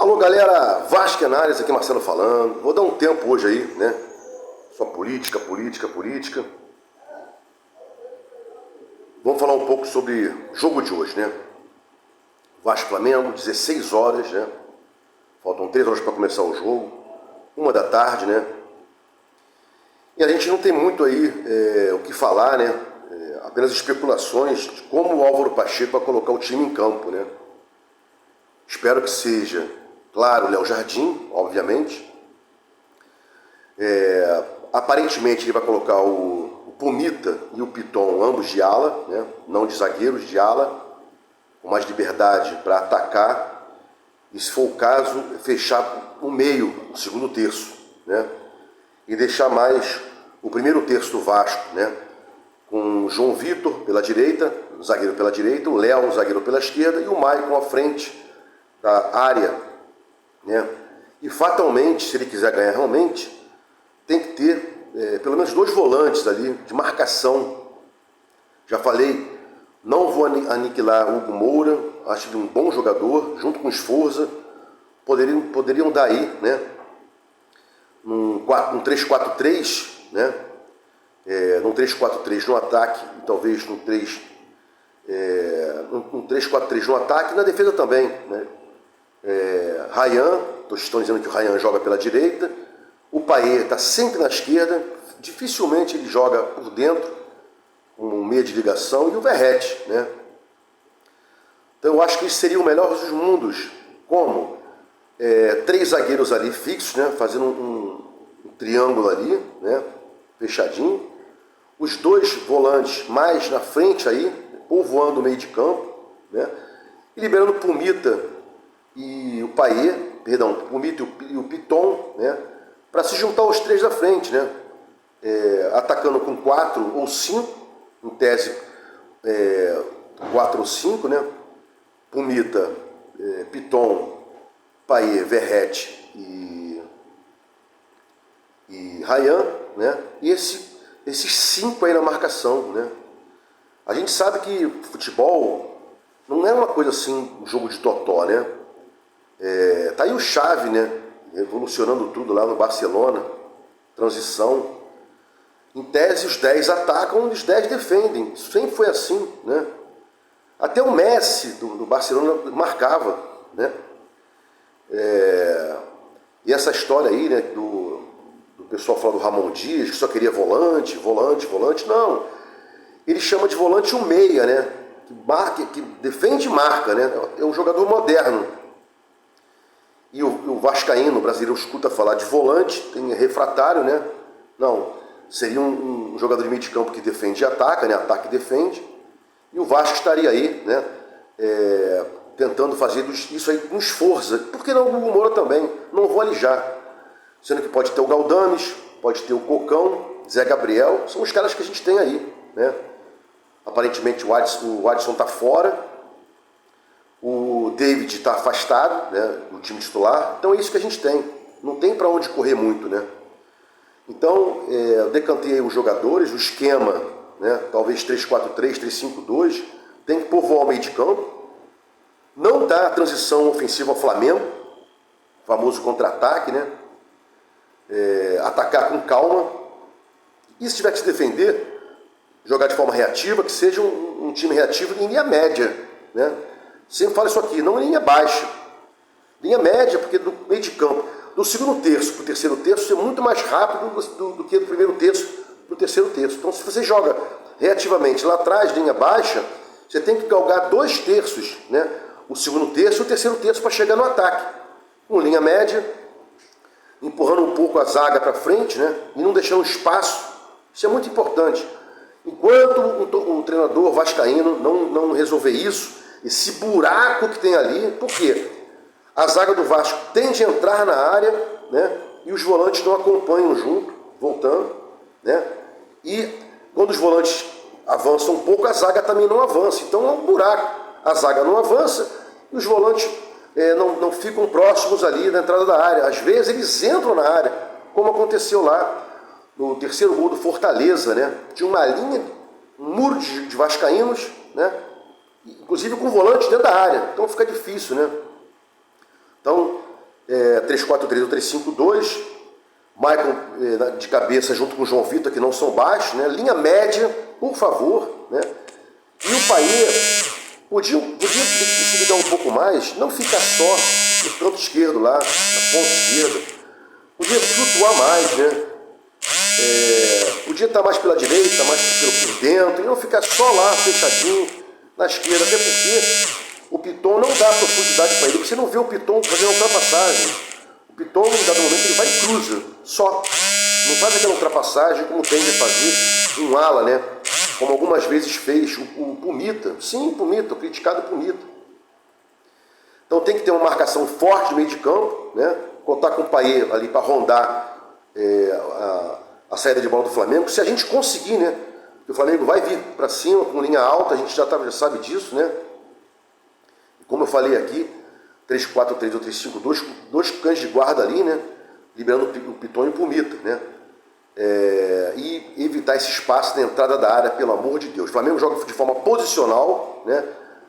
Alô galera, Vascanários, aqui Marcelo falando. Vou dar um tempo hoje aí, né? Só política. Vamos falar um pouco sobre o jogo de hoje, né? Vasco-Flamengo, 16 horas, né? Faltam 3 horas para começar o jogo, 1 da tarde, né? E a gente não tem muito aí o que falar, né? Apenas especulações de como o Álvaro Pacheco vai colocar o time em campo, né? Espero que seja, claro, o Léo Jardim, obviamente. Aparentemente ele vai colocar o Pumita e o Piton, ambos de ala, né? Não de zagueiros, de ala, com mais liberdade para atacar. E se for o caso, fechar o meio, o segundo terço, né? E deixar mais o primeiro terço do Vasco, né? Com o João Vitor pela direita, zagueiro pela direita, o Léo, zagueiro pela esquerda, e o Maicon à frente da área, né? E fatalmente, se ele quiser ganhar realmente, tem que ter pelo menos 2 volantes ali de marcação. Já falei, não vou aniquilar o Hugo Moura, acho ele um bom jogador, junto com o Sforza, poderiam dar aí, né? Num 3-4-3, né? Num 3-4-3 no ataque, talvez num 3-4-3 no ataque e na defesa também, né? Ryan, estão dizendo que o Ryan joga pela direita, o Payet está sempre na esquerda, dificilmente ele joga por dentro, um meia de ligação, e o Verratti, né? Então eu acho que isso seria o melhor dos mundos, como 3 zagueiros ali fixos, né? Fazendo um triângulo ali, né? Fechadinho, os 2 volantes mais na frente aí, povoando o meio de campo, né? E liberando o Pumita e o Payet, perdão, o Pumita e o Piton, né? Para se juntar os 3 da frente, né? Atacando com 4 ou 5, em tese 4 ou 5, né? Pumita, Piton, Payet, Verratti e Ryan, né? E esses 5 aí na marcação, né? A gente sabe que futebol não é uma coisa assim, um jogo de totó, né? Tá aí o Xavi, né? Revolucionando tudo lá no Barcelona, transição. Em tese, os 10 atacam e os 10 defendem. Isso sempre foi assim, né? Até o Messi do Barcelona marcava, né? E essa história aí, né, do pessoal falar do Ramon Dias, que só queria volante, não. Ele chama de volante um meia, né? Que defende e marca, né? É um jogador moderno. E o vascaíno, o brasileiro, escuta falar de volante, tem refratário, né? Não, seria um jogador de meio de campo que defende e ataca, né? Ataca e defende. E o Vasco estaria aí, né? Tentando fazer isso aí com esforço. Por que não o Hugo Moura também? Não vou alijar. Sendo que pode ter o Galdames, pode ter o Cocão, Zé Gabriel, são os caras que a gente tem aí, né? Aparentemente o Adson está fora, o David está afastado, né, do time titular, então é isso que a gente tem, não tem para onde correr muito, né? Então, eu decantei aí os jogadores, o esquema, né, talvez 3-4-3, 3-5-2, tem que povoar o meio de campo, não dá a transição ofensiva ao Flamengo, famoso contra-ataque, né? Atacar com calma, e se tiver que se defender, jogar de forma reativa, que seja um time reativo em linha média, né? Sempre falo isso aqui, não em linha baixa, linha média, porque do meio de campo, do segundo terço para o terceiro terço, é muito mais rápido do que do primeiro terço para o terceiro terço. Então, se você joga reativamente lá atrás, linha baixa, você tem que galgar 2 terços, né? O segundo terço e o terceiro terço para chegar no ataque. Com linha média, empurrando um pouco a zaga para frente, né? E não deixando espaço. Isso é muito importante. Enquanto o treinador vascaíno não resolver isso, esse buraco que tem ali, por quê? A zaga do Vasco tende a entrar na área, né? E os volantes não acompanham junto, voltando, né? E quando os volantes avançam um pouco, a zaga também não avança. Então é um buraco. A zaga não avança e os volantes não ficam próximos ali da entrada da área. Às vezes eles entram na área, como aconteceu lá no terceiro gol do Fortaleza, né? Tinha uma linha, um muro de vascaínos, né? Inclusive com volante dentro da área. Então fica difícil, né? Então, 3-4-3 ou 3-5-2. Maicon de cabeça junto com o João Vitor, que não são baixos, né? Linha média, por favor, né? E o Payet podia se ligar um pouco mais, não ficar só no canto esquerdo lá, na ponta esquerda. Podia flutuar mais, né? Podia estar mais pela direita, mais por dentro, e não ficar só lá, fechadinho, na esquerda, até porque o Piton não dá profundidade para ele. Você não vê o Piton fazendo ultrapassagem. O Piton, em dado momento, ele vai e cruza, só. Não faz aquela ultrapassagem como tem de fazer um ala, né? Como algumas vezes fez o Pumita. Sim, Pumita, o criticado Pumita. Então tem que ter uma marcação forte no meio de campo, né? Contar com o Payet ali para rondar a saída de bola do Flamengo. Se a gente conseguir, né? Porque o Flamengo vai vir para cima com linha alta, a gente já sabe disso, né? Como eu falei aqui, 3-4-3 ou 3-5-2, dois cães de guarda ali, né? Liberando o Piton e o Pumita, né? E evitar esse espaço na entrada da área, pelo amor de Deus. O Flamengo joga de forma posicional, né?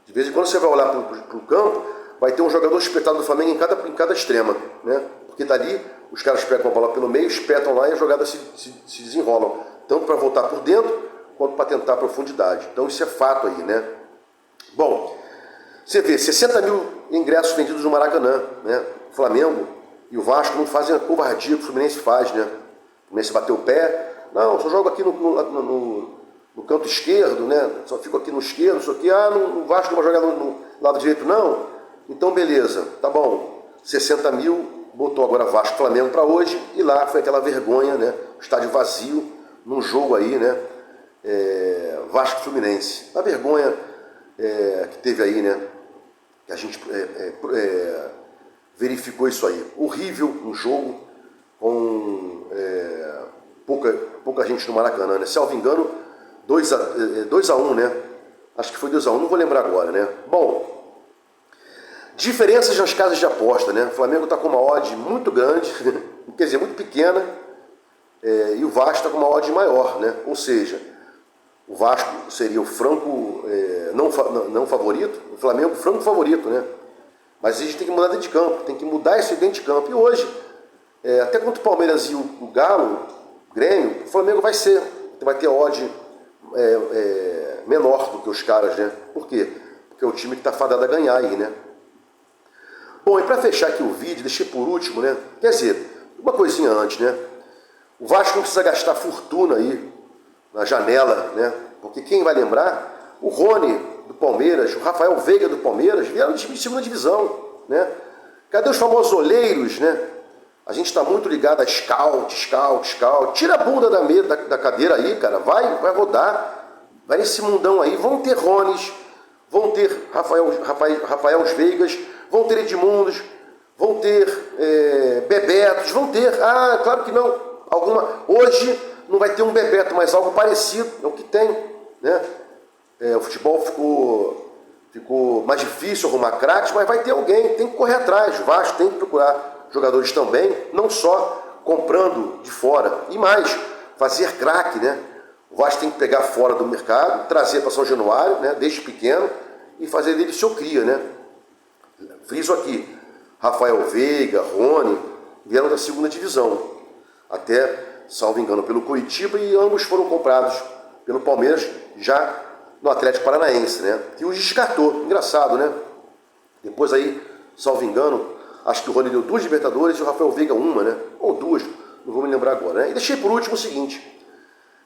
De vez em quando você vai olhar para o campo, vai ter um jogador espetado do Flamengo em cada extrema, né? Porque dali os caras pegam a bola pelo meio, espetam lá e a jogada se desenrolam, tanto para voltar por dentro quanto para tentar a profundidade. Então isso é fato aí, né? Bom, você vê, 60 mil ingressos vendidos no Maracanã, né? O Flamengo e o Vasco não fazem a covardia que o Fluminense faz, né? O Fluminense bateu o pé, não, só jogo aqui no canto esquerdo, né? Só fico aqui no esquerdo, isso aqui, o Vasco não vai jogar no lado direito, não? Então beleza, tá bom, 60 mil, botou agora Vasco e Flamengo para hoje, e lá foi aquela vergonha, né? O estádio vazio, num jogo aí, né? Vasco e Fluminense. A vergonha que teve aí, né? Que a gente verificou isso aí. Horrível um jogo, com pouca gente no Maracanã, né? Se eu não me engano, 2-1, né? Acho que foi 2-1, não vou lembrar agora, né? Bom, diferenças nas casas de aposta, né? O Flamengo está com uma odd muito grande, quer dizer, muito pequena, e o Vasco está com uma odd maior, né? Ou seja, o Vasco seria o franco não favorito, o Flamengo franco favorito, né? Mas a gente tem que mudar dentro de campo, tem que mudar esse dentro de campo. E hoje, até contra o Palmeiras e o Galo, o Grêmio, o Flamengo vai ter odd menor do que os caras, né? Por quê? Porque é o time que está fadado a ganhar aí, né? Bom, e para fechar aqui o vídeo, deixei por último, né? Quer dizer, uma coisinha antes, né? O Vasco não precisa gastar fortuna aí na janela, né? Porque quem vai lembrar, o Rony do Palmeiras, o Rafael Veiga do Palmeiras vieram de segunda divisão, né? Cadê os famosos olheiros, né? A gente está muito ligado a scout. Tira a bunda da cadeira aí, cara. Vai rodar. Vai nesse mundão aí. Vão ter Rones, vão ter Rafael Veigas, vão ter Edmundos, vão ter Bebetos, vão ter... Ah, claro que não. Hoje não vai ter um Bebeto, mas algo parecido é o que tem, né? O futebol ficou mais difícil arrumar craques, mas vai ter alguém, tem que correr atrás. O Vasco tem que procurar jogadores também, não só comprando de fora, e mais, fazer craque, né? O Vasco tem que pegar fora do mercado, trazer para São Januário, né? Desde pequeno, e fazer dele seu cria, né? Friso aqui, Rafael Veiga, Rony, vieram da segunda divisão, até, salvo engano, pelo Curitiba, e ambos foram comprados pelo Palmeiras, já no Atlético Paranaense, né? Que os descartou. Engraçado, né? Depois aí, salvo engano, acho que o Rony deu 2 Libertadores e o Rafael Veiga uma, né? Ou 2, não vou me lembrar agora, né? E deixei por último o seguinte: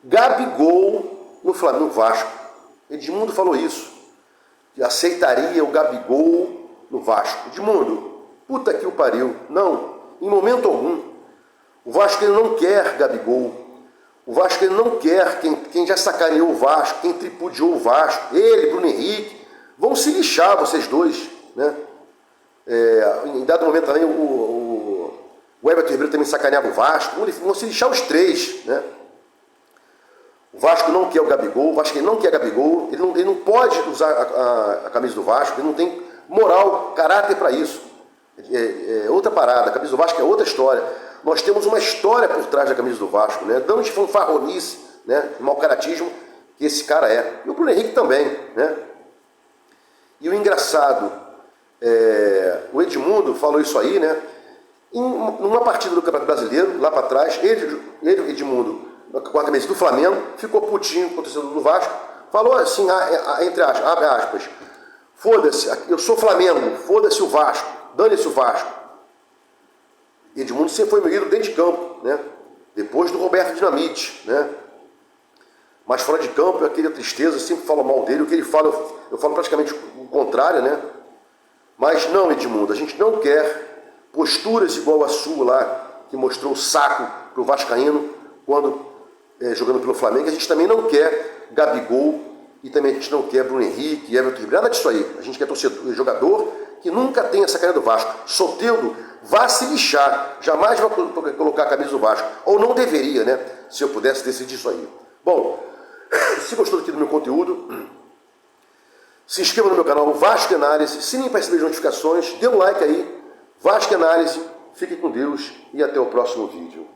Gabigol no Flamengo Vasco. Edmundo falou isso, que aceitaria o Gabigol no Vasco. Edmundo, puta que o pariu. Não, em momento algum. O Vasco ele não quer Gabigol. O Vasco ele não quer quem já sacaneou o Vasco, quem tripudiou o Vasco. Ele, Bruno Henrique, vão se lixar vocês dois, né? Em dado momento também o Everton Ribeiro também sacaneava o Vasco. Vão se lixar os três, né? O Vasco não quer o Gabigol, o Vasco ele não quer Gabigol, ele não pode usar a camisa do Vasco, ele não tem moral, caráter para isso. Outra parada, a camisa do Vasco é outra história. Nós temos uma história por trás da camisa do Vasco, né? Não de fanfarronice, né? De mau caratismo que esse cara é. E o Bruno Henrique também, né? E o engraçado, o Edmundo falou isso aí, né? numa partida do Campeonato Brasileiro, lá para trás, ele Edmundo, com a camisa do Flamengo, ficou putinho com o torcedor do Vasco, falou assim, entre aspas, abre aspas, foda-se, eu sou Flamengo, foda-se o Vasco, dane-se o Vasco. Edmundo sempre foi meu ídolo dentro de campo, né? Depois do Roberto Dinamite, né? Mas fora de campo, aquela tristeza, eu sempre falo mal dele, o que ele fala, eu falo praticamente o contrário, né? Mas não, Edmundo, a gente não quer posturas igual a sua lá, que mostrou o saco pro vascaíno quando jogando pelo Flamengo. A gente também não quer Gabigol e também a gente não quer Bruno Henrique, Everton Ribeiro, nada disso aí. A gente quer jogador que nunca tenha essa cara do Vasco. Soteldo, vá se lixar, jamais vai colocar a camisa do Vasco, ou não deveria, né? Se eu pudesse decidir isso aí. Bom, se gostou aqui do meu conteúdo, se inscreva no meu canal Vasco Análise, sininho para receber as notificações, dê um like aí, Vasco Análise, fique com Deus e até o próximo vídeo.